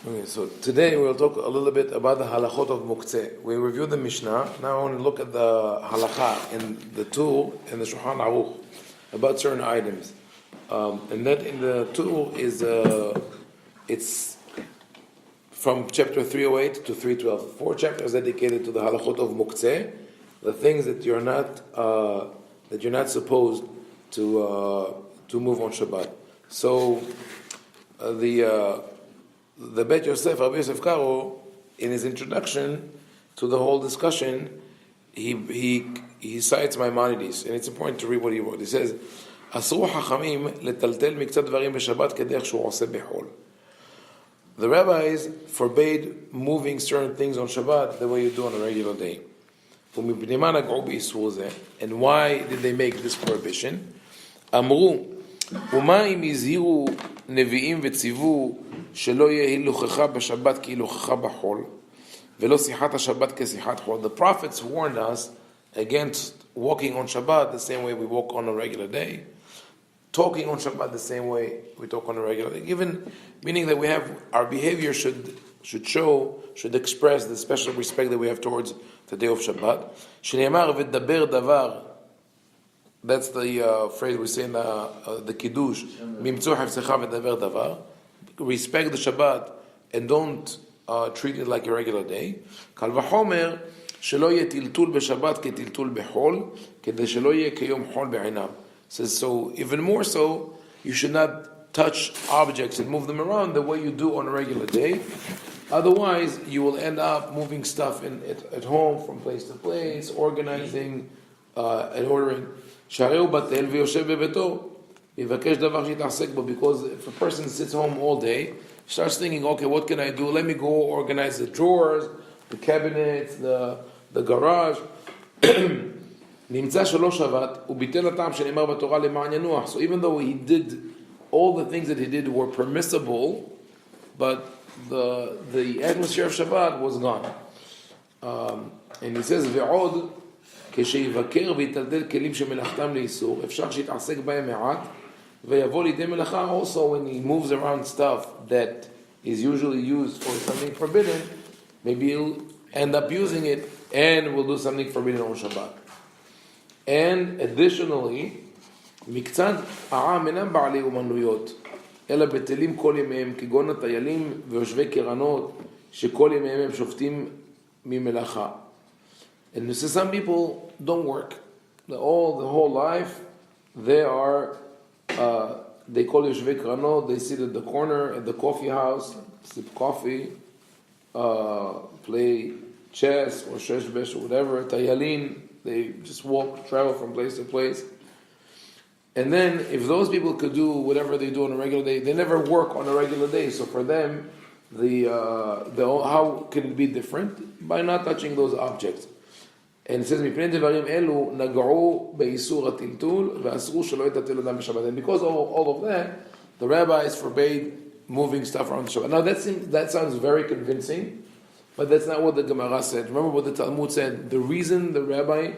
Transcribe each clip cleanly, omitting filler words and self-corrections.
Okay, so today we'll talk a little bit about the halachot of Muktzeh. We reviewed the Mishnah. Now I want to look at the halacha in the tool in the shulchan-aruch about certain items. And that in the tool is it's from chapter 308 to 312. 4 chapters dedicated to the halachot of Muktzeh, the things that you're not supposed to move on Shabbat. So the Bet Yosef, Rabbi Karo, in his introduction to the whole discussion, he cites Maimonides, and it's important to read what he wrote. He says, "Asru hachamim letaltel miktzat dvarim b'Shabbat kedech shu oseh b'chol." The rabbis forbade moving certain things on Shabbat the way you do on a regular day. And why did they make this prohibition? Amru, ומה אם הזהירו נביאים וציוו שלא יהיה הילוכך בשבת כהילוכך בחול ולא שיחת השבת כשיחת חול. The prophets warned us against walking on Shabbat the same way we walk on a regular day, talking on Shabbat the same way we talk on a regular day, meaning that we have our behavior should express the special respect that we have towards the day of Shabbat. שנאמר ודבר דבר, that's the phrase we say in the Kiddush, Mimtzu Hafsecha v'daver davar. Respect the Shabbat and don't treat it like a regular day. Kal v'chomer shelo yeh tiltul b'Shabbat ketiltul b'chol, kedei shelo yeh keyom chol b'einam. Says so. Even more so, you should not touch objects and move them around the way you do on a regular day. Otherwise, you will end up moving stuff at home from place to place, organizing and ordering. Because if a person sits home all day, starts thinking, okay, what can I do? Let me go organize the drawers, the cabinets, the garage. So even though he did, all the things that he did were permissible, but the atmosphere of Shabbat was gone. And he says, כשיבקר ויתלדל כלים שמלאכתם לאיסור, אפשר שיתעסק בהם מעט, ויבוא לידי מלאכה. Also, when he moves around stuff that is usually used for something forbidden, maybe he'll end up using it and will do something forbidden on Shabbat. And additionally, מקצת העם אינם בעלי אומנויות, אלא בטלים כל ימיהם, כגון הטיילים ויושבי קרנות, שכל ימיהם הם שופטים ממלאכה. And so some people don't work. The whole life, they call Yoshvei Kranot, they sit at the corner at the coffee house, sip coffee, play chess or sheshbesh or whatever, tayalin, they just travel from place to place. And then if those people could do whatever they do on a regular day, they never work on a regular day. So for them, how can it be different? By not touching those objects. And it says, מפני דברים אלו נגעו באיסור הטלטול ואסרו שלא יטלטל אדם בשבת. And because of all of that, the rabbis forbade moving stuff around the Shabbat. Now that sounds very convincing, but that's not what the Gemara said. Remember what the Talmud said? The reason the rabbi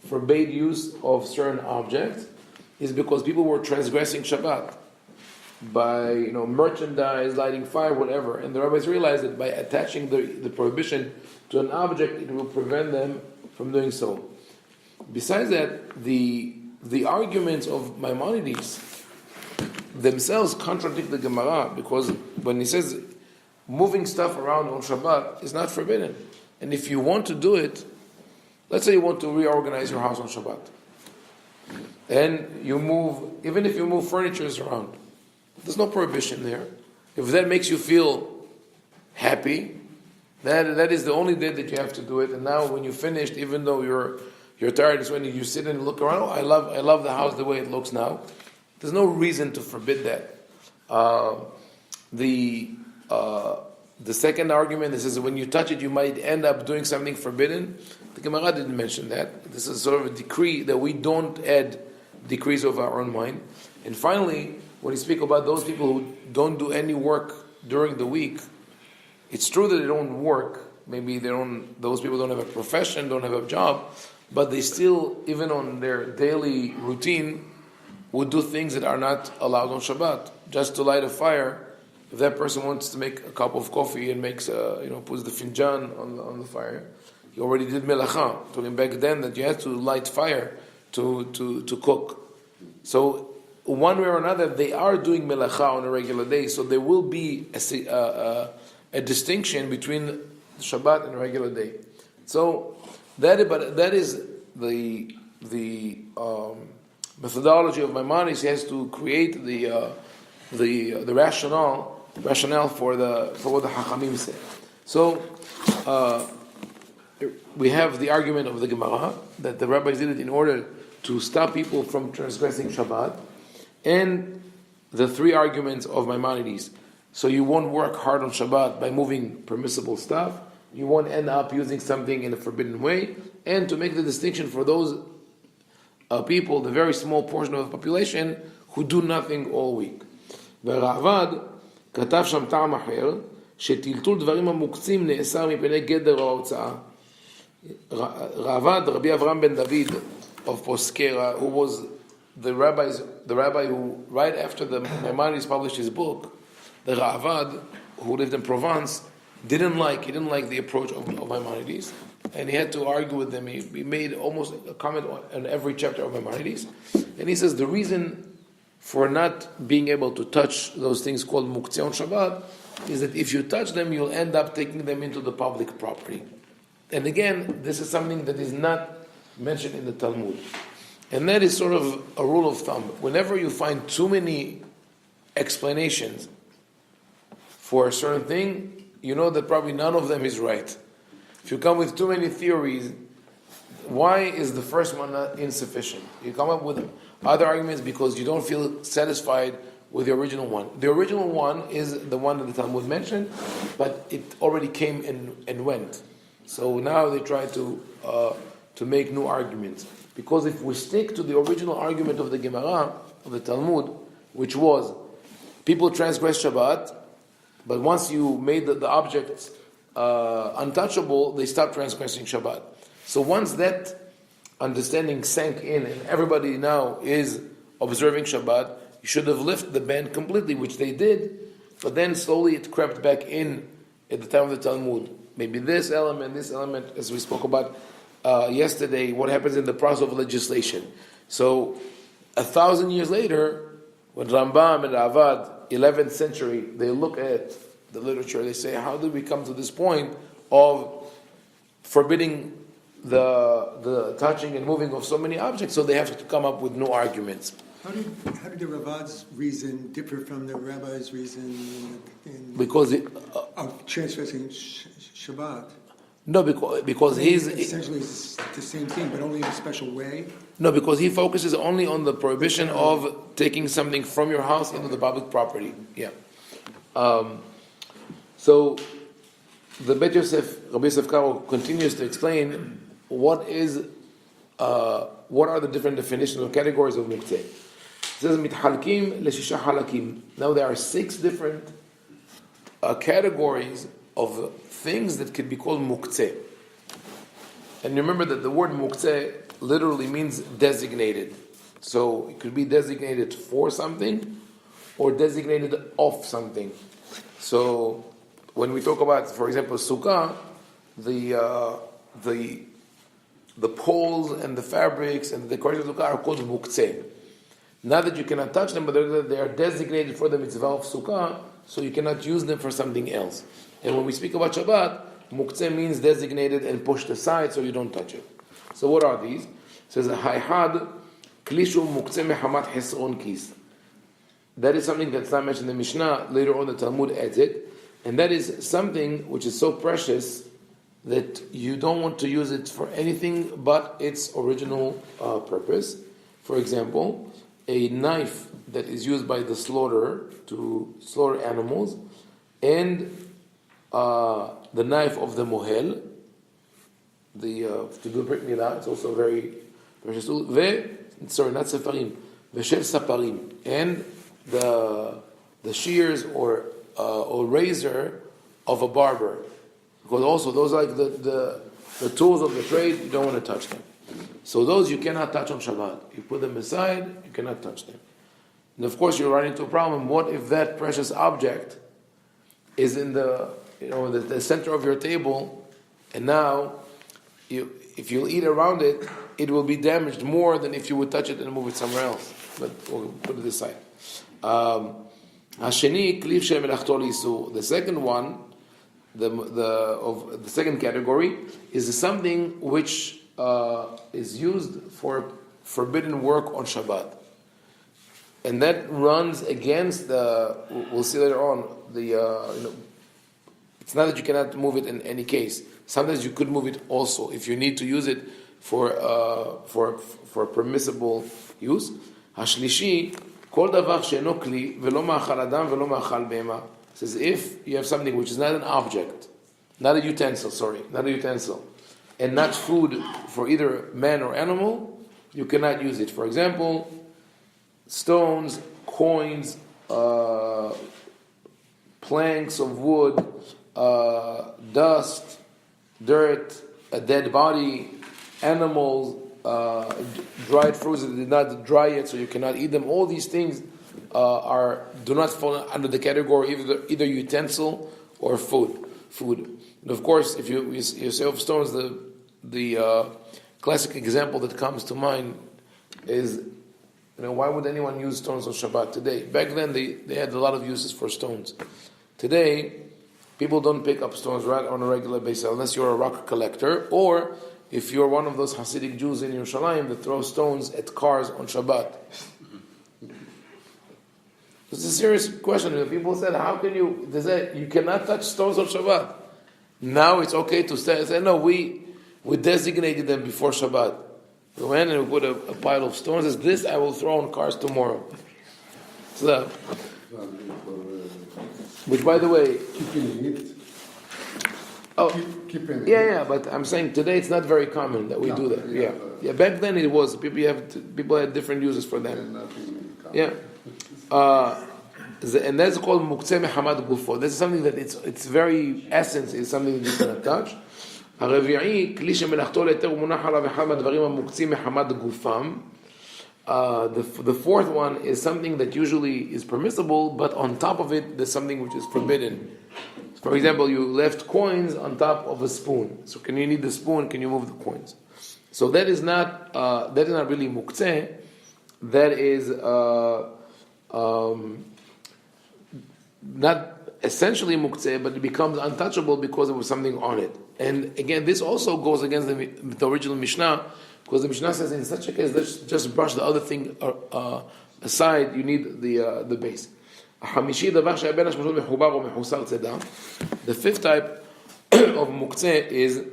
forbade use of certain objects is because people were transgressing Shabbat by merchandise, lighting fire, whatever. And the rabbis realized that by attaching the prohibition to an object, it will prevent them from doing so. Besides that, the arguments of Maimonides themselves contradict the Gemara, because when he says moving stuff around on Shabbat is not forbidden. And if you want to do it, let's say you want to reorganize your house on Shabbat, and even if you move furniture around, there's no prohibition there. If that makes you feel happy, that is the only day that you have to do it. And now when you finished, even though you're tired, it's when you sit and look around. Oh, I love the house the way it looks now. There's no reason to forbid that. The second argument is when you touch it, you might end up doing something forbidden. The Gemara didn't mention that. This is sort of a decree that we don't add decrees of our own mind. And finally, when you speak about those people who don't do any work during the week, it's true that they don't work. Maybe those people don't have a profession, don't have a job, but they still, even on their daily routine, would do things that are not allowed on Shabbat. Just to light a fire if that person wants to make a cup of coffee and makes, puts the finjan on the fire, he already did melacha. Talking back then that you had to light fire to cook. So one way or another, they are doing melacha on a regular day. So there will be a distinction between Shabbat and a regular day. So that is the methodology of Maimonides. He has to create the rationale for what the Hachamim say. So we have the argument of the Gemara that the rabbis did it in order to stop people from transgressing Shabbat, and the three arguments of Maimonides. So you won't work hard on Shabbat by moving permissible stuff. You won't end up using something in a forbidden way, and to make the distinction for those people, the very small portion of the population who do nothing all week. והרעב"ד כתב שם טעם אחר, שטלטול דברים המוקצים נאסר מפני גדר או ההוצאה. רעב"ד, Rabbi Avraham ben David of Poskera, who was the rabbi who, right after the Maimonides published his book, the Ra'avad, who lived in Provence, didn't like the approach of Maimonides, and he had to argue with them. He made almost a comment on every chapter of Maimonides, and he says the reason for not being able to touch those things called Muktzeh on Shabbat is that if you touch them, you'll end up taking them into the public property. And again, this is something that is not mentioned in the Talmud. And that is sort of a rule of thumb. Whenever you find too many explanations for a certain thing, you know that probably none of them is right. If you come with too many theories, why is the first one not insufficient? You come up with other arguments because you don't feel satisfied with the original one. The original one is the one that the Talmud mentioned, but it already came and went. So now they try to make new arguments. Because if we stick to the original argument of the Gemara, of the Talmud, which was, people transgress Shabbat, but once you made the object untouchable, they stop transgressing Shabbat. So once that understanding sank in and everybody now is observing Shabbat, you should have lifted the ban completely, which they did, but then slowly it crept back in at the time of the Talmud. Maybe this element, as we spoke about yesterday, what happens in the process of legislation. So 1,000 years later, when Rambam and Avad, 11th century, they look at the literature, they say, how did we come to this point of forbidding the touching and moving of so many objects? So they have to come up with new arguments. How did the Ravad's reason differ from the rabbi's reason because of transgressing Shabbat? No, because he's essentially the same thing, but only in a special way. No, because he focuses only on the prohibition of taking something from your house into the public property. Yeah. So the Bet Yosef, Rabbi Yosef Karo, continues to explain what are the different definitions or categories of Muktzeh. It says mithalkim leshisha halakim. Now there are 6 different categories of things that could be called Muktzeh. And remember that the word Muktzeh literally means designated. So it could be designated for something or designated of something. So when we talk about, for example, Sukkah, the poles and the fabrics and the decorations of Sukkah are called Muktzeh. Not that you cannot touch them, but they are designated for the mitzvah of Sukkah, so you cannot use them for something else. And when we speak about Shabbat, Muktzeh means designated and pushed aside so you don't touch it. So what are these? It says, Hayhad Klishu Muktzeh Mehamat Hesron Kis. That is something that's not mentioned in the Mishnah. Later on the Talmud adds it. And that is something which is so precious that you don't want to use it for anything but its original purpose. For example, a knife that is used by the slaughterer to slaughter animals, and the knife of the mohel, to do Brit Milah, it's also very precious tool. Not safarim, v'shev saparim, and the shears or razor of a barber, because also those are like the tools of the trade. You don't want to touch them. So those you cannot touch on Shabbat. You put them aside, you cannot touch them. And of course you run into a problem. What if that precious object is in the center of your table, and now if you'll eat around it, it will be damaged more than if you would touch it and move it somewhere else. But we'll put it aside. Hasheni kliv she'melachto li'isur. The second one, the second category is something which is used for forbidden work on Shabbat, and that runs against we'll see later on it's not that you cannot move it in any case. Sometimes you could move it also if you need to use it for permissible use. Hashlishi kol davar she'eno kli velo ma'achal adam velo ma'achal behema. Says if you have something which is not an object, not a utensil, and not food for either man or animal, you cannot use it. For example, stones, coins, planks of wood, dust, dirt, a dead body, animals, dried fruits that did not dry yet, so you cannot eat them. All these things do not fall under the category either utensil or food. And of course, if you say of stones, the classic example that comes to mind is, why would anyone use stones on Shabbat today? Back then, they had a lot of uses for stones. Today, people don't pick up stones right on a regular basis unless you're a rock collector, or if you're one of those Hasidic Jews in Yerushalayim that throw stones at cars on Shabbat. It's a serious question. People said, how can you? They said, you cannot touch stones on Shabbat. Now it's okay to say no, we designated them before Shabbat. We went and we put a pile of stones. As this I will throw on cars tomorrow. So, which, by the way, keeping it. Oh, keeping yeah, but I'm saying today it's not very common that we do that. Yeah. Back then it was. People had different uses for them. Yeah. And that's called Muktzeh mehamad gufo. This is something that its very essence is something that you cannot touch. הרביעי, כלי שמלאכתו להיתר ומונח עליו אחד מהדברים המוקצים מחמת גופם. The fourth one is something that usually is permissible, but on top of it, there's something which is forbidden. For example, you left coins on top of a spoon. So can you need the spoon? Can you move the coins? So that is not really muktzeh. That is not essentially muktzeh, but it becomes untouchable because there was something on it. And again, this also goes against the original Mishnah, because the Mishnah says in such a case, let's just brush the other thing aside. You need the base. The fifth type of muktzeh is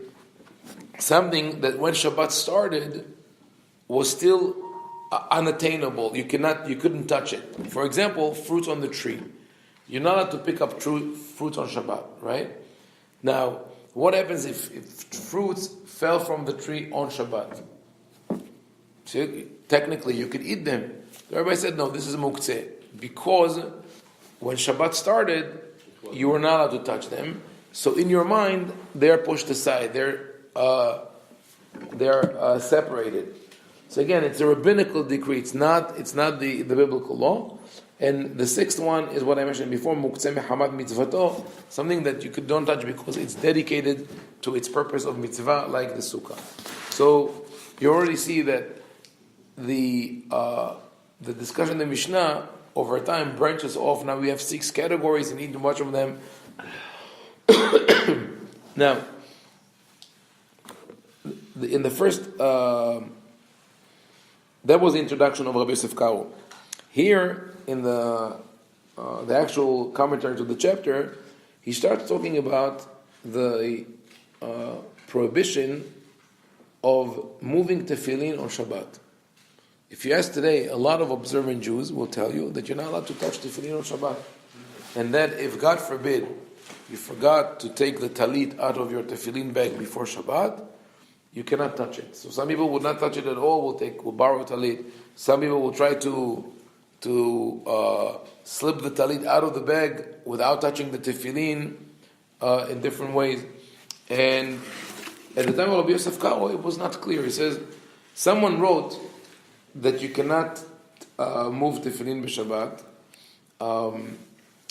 something that when Shabbat started was still unattainable. You couldn't touch it. For example, fruits on the tree. You're not allowed to pick up fruits on Shabbat, right? Now, what happens if fruits fell from the tree on Shabbat? So technically, you could eat them. Everybody said, no, this is muktzeh. Because when Shabbat started, you were not allowed to touch them. So in your mind, they're pushed aside. They're separated. So again, it's a rabbinical decree. It's not the biblical law. And the sixth one is what I mentioned before, Muktzeh mehamad mitzvato, something that you don't touch because it's dedicated to its purpose of mitzvah, like the sukkah. So you already see that the discussion in the Mishnah over time branches off. Now we have 6 categories, and each much of them. Now, in the first, that was the introduction of rabbi-karo. Here, in the actual commentary to the chapter, he starts talking about the prohibition of moving tefillin on Shabbat. If you ask today, a lot of observant Jews will tell you that you're not allowed to touch tefillin on Shabbat. And that if, God forbid, you forgot to take the talit out of your tefillin bag before Shabbat, you cannot touch it. So some people would not touch it at all, will borrow a talit. Some people will try to slip the talit out of the bag without touching the tefillin in different ways. And at the time of Rabbi Karo, it was not clear. He says, someone wrote that you cannot move tefillin b'Shabbat,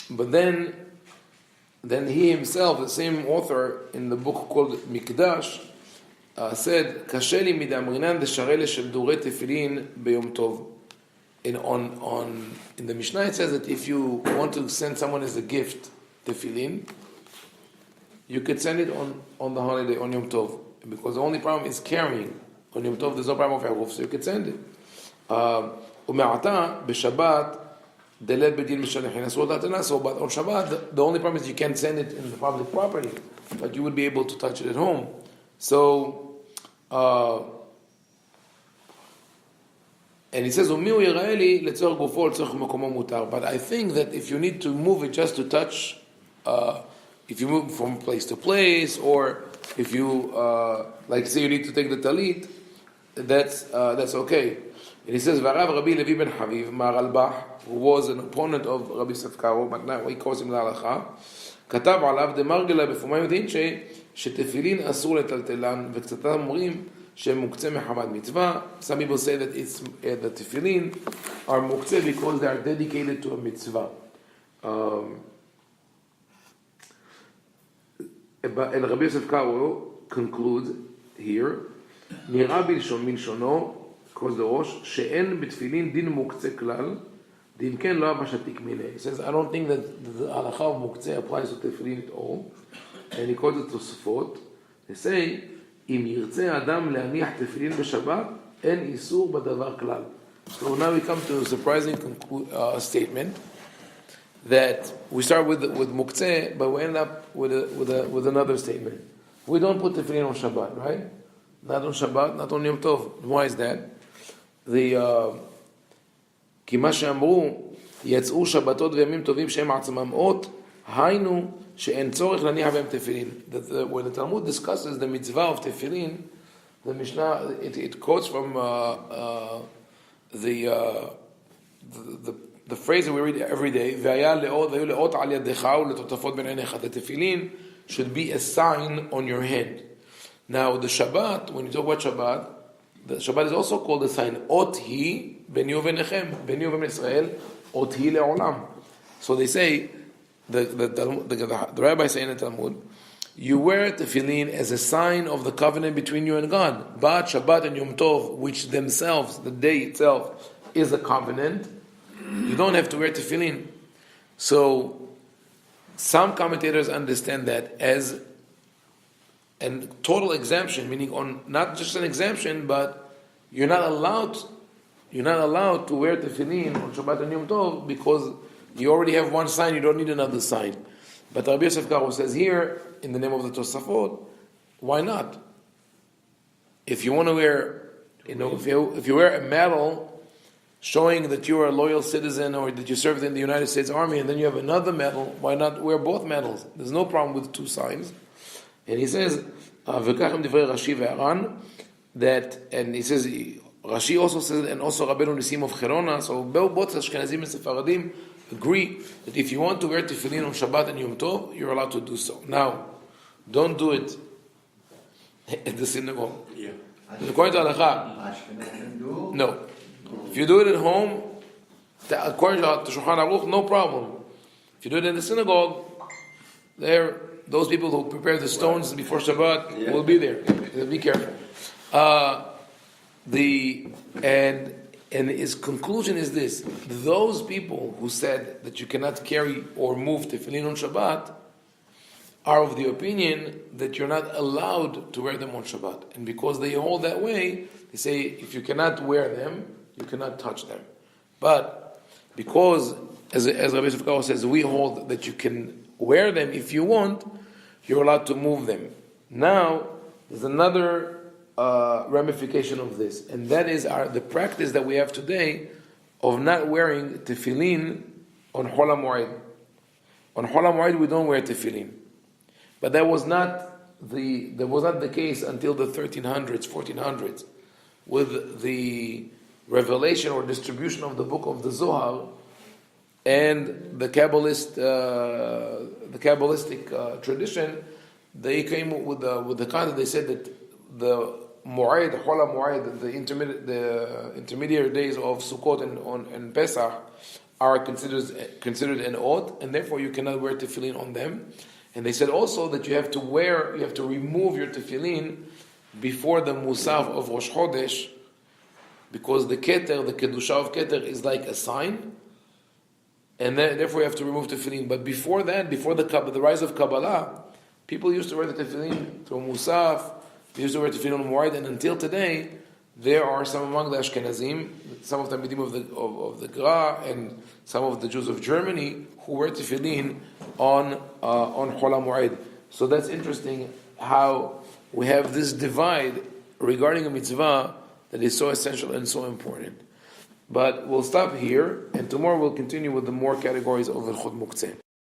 but then then he himself, the same author in the book called Mikdash, said, "Kashe li midamrinan desharele shel durei tefillin beyom tov." In the Mishnah it says that if you want to send someone as a gift tefillin, you could send it on the holiday, on Yom Tov, because the only problem is carrying. On Yom Tov there's no problem of Arukh, so you could send it. U'me'ata b'Shabbat deled b'din mishalech. So but on Shabbat the only problem is you can't send it in the public property, but you would be able to touch it at home. So and he says, but I think that if you need to move it just to touch, if you move from place to place, or if you, like say you need to take the talit, that's okay. And he says, V'arav Rabbi Levi ben Haviv, Ma'aralbach, who was an opponent of Rabbi rabbi-karo, but now he calls him להלכה, כתב עליו דמרגלה בפומיים דינצ'ה, שתפילין אסור לטלטלן, וקצתם אומרים, שהם מוקצה מחמת מצווה. Some people say that it's the tefillin are muktzeh because they are dedicated to a mitzvah. And Rabbi rabbi-karo concludes here, נראה מלשונו, cause the ראש, שאין בתפילין דין מוקצה כלל, דין כן לא אבא שתיק מיני. He says, I don't think that the halakha of muktzeh applies to tefillin at all. And he calls it תוספות. They say, אם ירצה אדם להניח תפילין בשבת, אין איסור בדבר כלל. So now we come to a surprising statement that we start with Muktzeh, but we end up with another statement. We don't put tefillin on Shabbat, right? Not on Shabbat, not on Yom Tov. Why is that? כי מה שאמרו, יצאו שבתות וימים טובים שהם עצמם אות, היינו שאין צורך להניח בהם תפילין. When the Talmud discusses the mitzvah of tefillin, the Mishnah, it quotes from the phrase that we read every day, והיו לאות על ידך ולתותפות בין עיניך. The tefillin should be a sign on your hand. Now the Shabbat, when you talk about Shabbat, the Shabbat is also called a sign. אות היא ביני ובינכם, ביני ובין ישראל, אות היא לעולם. So they say, the rabbis say in the Talmud, you wear tefillin as a sign of the covenant between you and God. But Shabbat and Yom Tov, which themselves, the day itself, is a covenant, you don't have to wear tefillin. So some commentators understand that as a total exemption, meaning on not just an exemption, but you're not allowed to wear tefillin on Shabbat and Yom Tov because you already have one sign, you don't need another sign. But Rabbi rabbi-karo says here, in the name of the Tosafot, why not? If you want to wear, if you wear a medal showing that you are a loyal citizen or that you served in the United States Army, and then you have another medal, why not wear both medals? There's no problem with two signs. And he says, וכך הם דברי רש"י והר"ן, that, and he says, Rashi also says, and also Rabbeinu Nisim of Cherona, so both Ashkenazim and Sephardim agree that if you want to wear tefillin on Shabbat and Yom Tov, you're allowed to do so. Now, don't do it at the synagogue. Yeah. According to Halakha, no. If you do it at home, according to shulchan-aruch, no problem. If you do it in the synagogue, those people who prepare the stones before Shabbat will be there. Be careful. And his conclusion is this: those people who said that you cannot carry or move tefillin on Shabbat are of the opinion that you're not allowed to wear them on Shabbat. And because they hold that way, they say if you cannot wear them, you cannot touch them. But because, as Rabbi rabbi-karo says, we hold that you can wear them if you want, you're allowed to move them. Now, there's another ramification of this, and that is the practice that we have today of not wearing tefillin on Chol HaMoed. On Chol HaMoed we don't wear tefillin, but that was not the case until the 1300s, 1400s, with the revelation or distribution of the book of the Zohar and the Kabbalistic tradition. They came with the concept. They said that the Moed, Chol HaMoed, the intermediary days of Sukkot and Pesach are considered an oath, and therefore you cannot wear tefillin on them. And they said also that you have to remove your tefillin before the Musaf of Rosh Chodesh, because the Keter, the Kedusha of Keter, is like a sign, and therefore you have to remove tefillin. But before that, before the rise of Kabbalah, people used to wear the tefillin to a Musaf, they used to wear tefillin on Moed, and until today, there are some among the Ashkenazim, some of the Midim of the Gra, and some of the Jews of Germany, who wear tefillin on Chol HaMoed. So that's interesting how we have this divide regarding a mitzvah that is so essential and so important. But we'll stop here, and tomorrow we'll continue with the more categories of Hilchot Muktzeh.